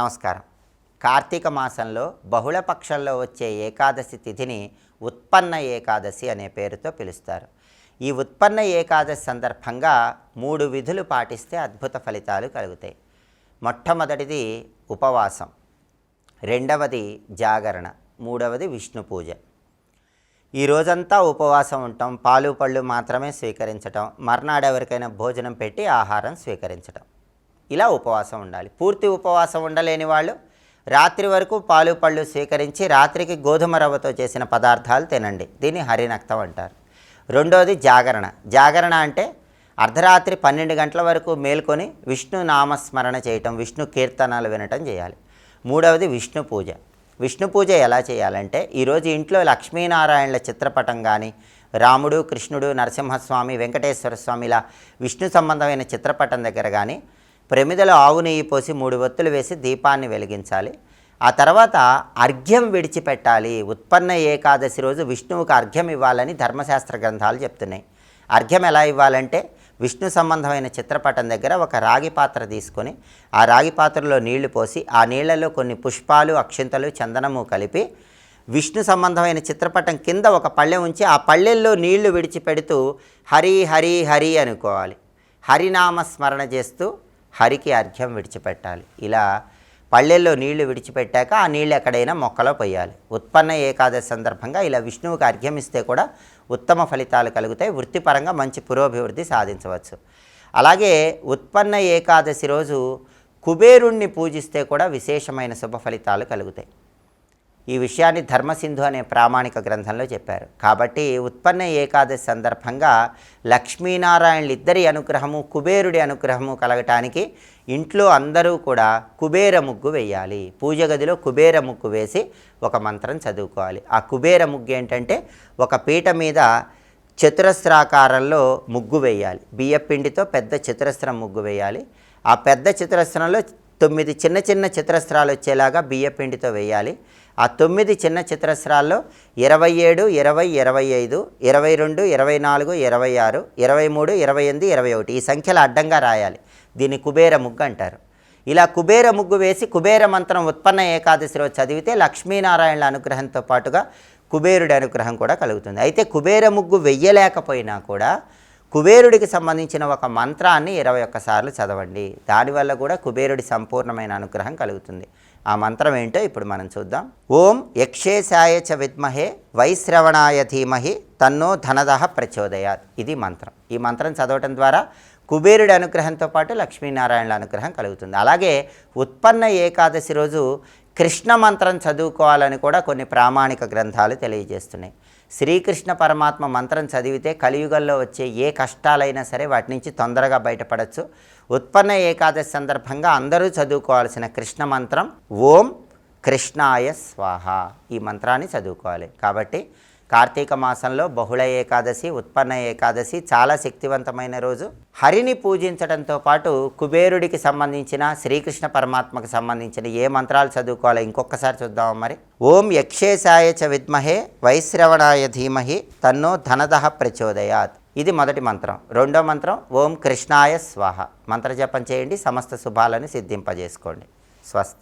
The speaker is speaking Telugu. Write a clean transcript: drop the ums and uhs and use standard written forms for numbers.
నమస్కారం. కార్తీక మాసంలో బహుళపక్షంలో వచ్చే ఏకాదశి తిథిని ఉత్పన్న ఏకాదశి అనే పేరుతో పిలుస్తారు. ఈ ఉత్పన్న ఏకాదశి సందర్భంగా 3 విధులు పాటిస్తే అద్భుత ఫలితాలు కలుగుతాయి. మొట్టమొదటిది ఉపవాసం, రెండవది జాగరణ, మూడవది విష్ణు పూజ. ఈ రోజంతా ఉపవాసం ఉంటాం, పాలు పళ్ళు మాత్రమే స్వీకరించటం, మర్నాడు ఎవరికైనా భోజనం పెట్టి ఆహారం స్వీకరించటం, ఇలా ఉపవాసం ఉండాలి. పూర్తి ఉపవాసం ఉండలేని వాళ్ళు రాత్రి వరకు పాలు పళ్ళు స్వీకరించి రాత్రికి గోధుమ రవ్వతో చేసిన పదార్థాలు తినండి. దీన్ని హరినక్తం అంటారు. రెండోది జాగరణ. జాగరణ అంటే అర్ధరాత్రి 12 గంటల వరకు మేల్కొని విష్ణు నామస్మరణ చేయటం, విష్ణు కీర్తనలు వినటం చేయాలి. మూడవది విష్ణు పూజ. విష్ణు పూజ ఎలా చేయాలంటే ఈరోజు ఇంట్లో లక్ష్మీనారాయణల చిత్రపటం కానీ, రాముడు, కృష్ణుడు, నరసింహస్వామి, వెంకటేశ్వర స్వామి ఇలా విష్ణు సంబంధమైన చిత్రపటం దగ్గర కానీ ప్రమిదలో ఆవు నెయ్యి పోసి 3 ఒత్తులు వేసి దీపాన్ని వెలిగించాలి. ఆ తర్వాత అర్ఘ్యం విడిచిపెట్టాలి. ఉత్పన్న ఏకాదశి రోజు విష్ణువుకి అర్ఘ్యం ఇవ్వాలని ధర్మశాస్త్ర గ్రంథాలు చెప్తున్నాయి. అర్ఘ్యం ఎలా ఇవ్వాలంటే విష్ణు సంబంధమైన చిత్రపటం దగ్గర ఒక రాగి పాత్ర తీసుకొని ఆ రాగి పాత్రలో నీళ్లు పోసి ఆ నీళ్లలో కొన్ని పుష్పాలు, అక్షింతలు, చందనము కలిపి విష్ణు సంబంధమైన చిత్రపటం కింద ఒక పళ్ళెం ఉంచి ఆ పళ్ళెల్లో నీళ్లు విడిచిపెడుతూ హరి హరి హరి అనుకోవాలి. హరినామ స్మరణ చేస్తూ హరికి అర్ఘ్యం విడిచిపెట్టాలి. ఇలా పళ్ళెల్లో నీళ్లు విడిచిపెట్టాక ఆ నీళ్ళు ఎక్కడైనా మొక్కలో పోయాలి. ఉత్పన్న ఏకాదశి సందర్భంగా ఇలా విష్ణువుకి అర్ఘ్యం ఇస్తే కూడా ఉత్తమ ఫలితాలు కలుగుతాయి. వృత్తిపరంగా మంచి పురోభివృద్ధి సాధించవచ్చు. అలాగే ఉత్పన్న ఏకాదశి రోజు కుబేరుణ్ణి పూజిస్తే కూడా విశేషమైన శుభ ఫలితాలు కలుగుతాయి. ఈ విషయాన్ని ధర్మసింధు అనే ప్రామాణిక గ్రంథంలో చెప్పారు. కాబట్టి ఉత్పన్న ఏకాదశి సందర్భంగా లక్ష్మీనారాయణులు ఇద్దరి అనుగ్రహము, కుబేరుడి అనుగ్రహము కలగటానికి ఇంట్లో అందరూ కూడా కుబేర ముగ్గు వేయాలి. పూజ గదిలో కుబేర ముగ్గు వేసి ఒక మంత్రం చదువుకోవాలి. ఆ కుబేర ముగ్గు ఏంటంటే ఒక పీట మీద చతురస్రాకారంలో ముగ్గు వేయాలి. బియ్యపిండితో పెద్ద చతురస్రం ముగ్గు వేయాలి. ఆ పెద్ద చతురస్రంలో 9 చిన్న చిన్న చతురస్రాలు వచ్చేలాగా బియ్యపిండితో వేయాలి. ఆ 9 చిన్న చతురస్రాల్లో 27, 20, 25, 22, 24, 26, 23, 28, 21 ఈ సంఖ్యలు అడ్డంగా రాయాలి. దీన్ని కుబేర ముగ్గు అంటారు. ఇలా కుబేర ముగ్గు వేసి కుబేర మంత్రం ఉత్పన్న ఏకాదశి రోజు చదివితే లక్ష్మీనారాయణల అనుగ్రహంతో పాటుగా కుబేరుడి అనుగ్రహం కూడా కలుగుతుంది. అయితే కుబేర ముగ్గు వెయ్యలేకపోయినా కూడా కుబేరుడికి సంబంధించిన ఒక మంత్రాన్ని 21 సార్లు చదవండి. దానివల్ల కూడా కుబేరుడి సంపూర్ణమైన అనుగ్రహం కలుగుతుంది. ఆ మంత్రం ఏంటో ఇప్పుడు మనం చూద్దాం. ఓం యక్షేశాయ చ విద్మహే వైశ్రవణాయ ధీమహి తన్నో ధనదః ప్రచోదయాత్. ఇది మంత్రం. ఈ మంత్రం చదవటం ద్వారా కుబేరుడి అనుగ్రహంతో పాటు లక్ష్మీనారాయణల అనుగ్రహం కలుగుతుంది. అలాగే ఉత్పన్న ఏకాదశి రోజు కృష్ణ మంత్రం చదువుకోవాలని కూడా కొన్ని ప్రామాణిక గ్రంథాలు తెలియజేస్తున్నాయి. శ్రీకృష్ణ పరమాత్మ మంత్రం చదివితే కలియుగంలో వచ్చే ఏ కష్టాలైనా సరే వాటి నుంచి తొందరగా బయటపడవచ్చు. ఉత్పన్న ఏకాదశి సందర్భంగా అందరూ చదువుకోవాల్సిన కృష్ణ మంత్రం ఓం కృష్ణాయ స్వాహ. ఈ మంత్రాన్ని చదువుకోవాలి. కాబట్టి కార్తీక మాసంలో బహుళ ఏకాదశి, ఉత్పన్న ఏకాదశి చాలా శక్తివంతమైన రోజు. హరిని పూజించడంతో పాటు కుబేరుడికి సంబంధించిన, శ్రీకృష్ణ పరమాత్మకు సంబంధించిన ఏ మంత్రాలు చదువుకోవాలో ఇంకొకసారి చూద్దాం. మరి ఓం యక్షేశాయ చ విద్మహే వైశ్రవణాయ ధీమహి తన్నో ధనదః ప్రచోదయాత్. ఇది మొదటి మంత్రం. రెండో మంత్రం ఓం కృష్ణాయ స్వాహ. మంత్రజపం చేయండి, సమస్త శుభాలను సిద్ధింపజేసుకోండి. స్వస్తి.